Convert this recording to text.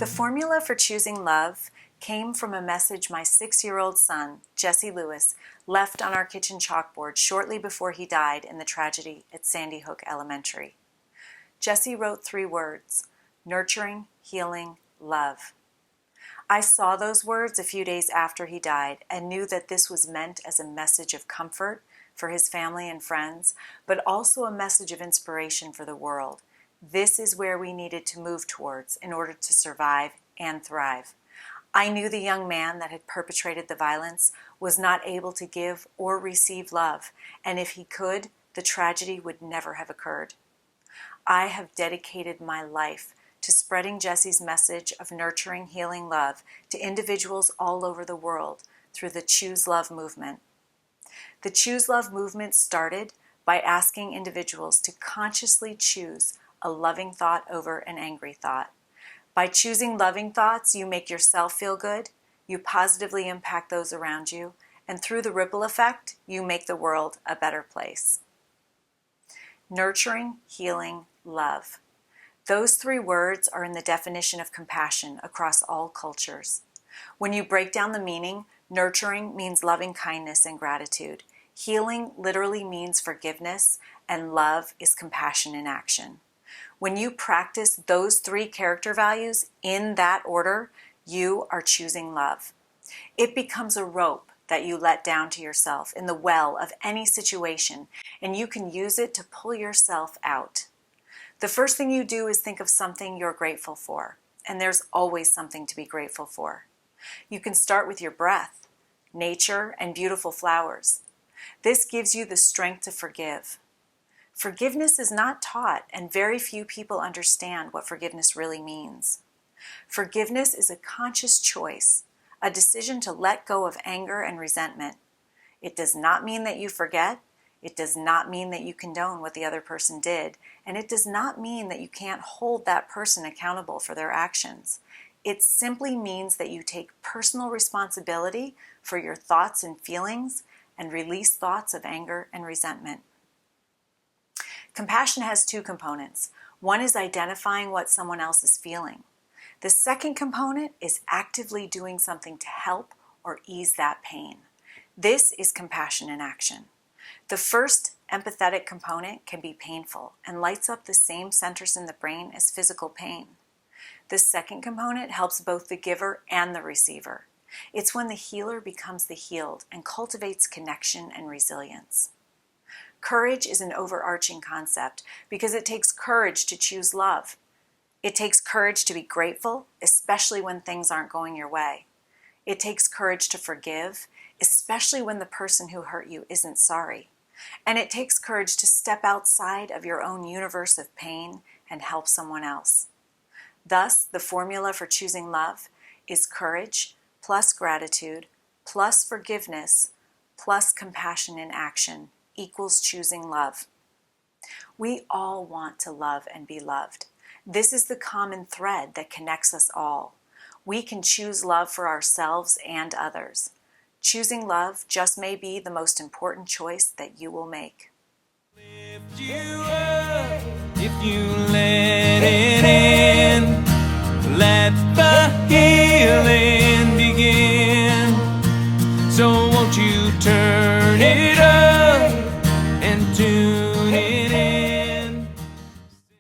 The formula for choosing love came from a message my 6-year-old son, Jesse Lewis, left on our kitchen chalkboard shortly before he died in the tragedy at Sandy Hook Elementary. Jesse wrote 3 words: nurturing, healing, love. I saw those words a few days after he died and knew that this was meant as a message of comfort for his family and friends, but also a message of inspiration for the world. This is where we needed to move towards in order to survive and thrive. I knew the young man that had perpetrated the violence was not able to give or receive love, and if he could, the tragedy would never have occurred. I have dedicated my life to spreading Jesse's message of nurturing, healing love to individuals all over the world through the Choose Love movement. The Choose Love movement started by asking individuals to consciously choose a loving thought over an angry thought. By choosing loving thoughts, you make yourself feel good, you positively impact those around you, and through the ripple effect, you make the world a better place. Nurturing, healing, love. Those 3 words are in the definition of compassion across all cultures. When you break down the meaning, nurturing means loving kindness and gratitude. Healing literally means forgiveness, and love is compassion in action. When you practice those 3 character values in that order, you are choosing love. It becomes a rope that you let down to yourself in the well of any situation, and you can use it to pull yourself out. The first thing you do is think of something you're grateful for, and there's always something to be grateful for. You can start with your breath, nature, and beautiful flowers. This gives you the strength to forgive. Forgiveness is not taught, and very few people understand what forgiveness really means. Forgiveness is a conscious choice, a decision to let go of anger and resentment. It does not mean that you forget. It does not mean that you condone what the other person did, and it does not mean that you can't hold that person accountable for their actions. It simply means that you take personal responsibility for your thoughts and feelings and release thoughts of anger and resentment. Compassion has 2 components. One is identifying what someone else is feeling. The second component is actively doing something to help or ease that pain. This is compassion in action. The first, empathetic component can be painful and lights up the same centers in the brain as physical pain. The second component helps both the giver and the receiver. It's when the healer becomes the healed and cultivates connection and resilience. Courage is an overarching concept because it takes courage to choose love. It takes courage to be grateful, especially when things aren't going your way. It takes courage to forgive, especially when the person who hurt you isn't sorry. And it takes courage to step outside of your own universe of pain and help someone else. Thus, the formula for choosing love is courage plus gratitude plus forgiveness plus compassion in action equals choosing love. We all want to love and be loved. This is the common thread that connects us all. We can choose love for ourselves and others. Choosing love just may be the most important choice that you will make. Lift you up if you let it in. Let the healing begin. So won't you turn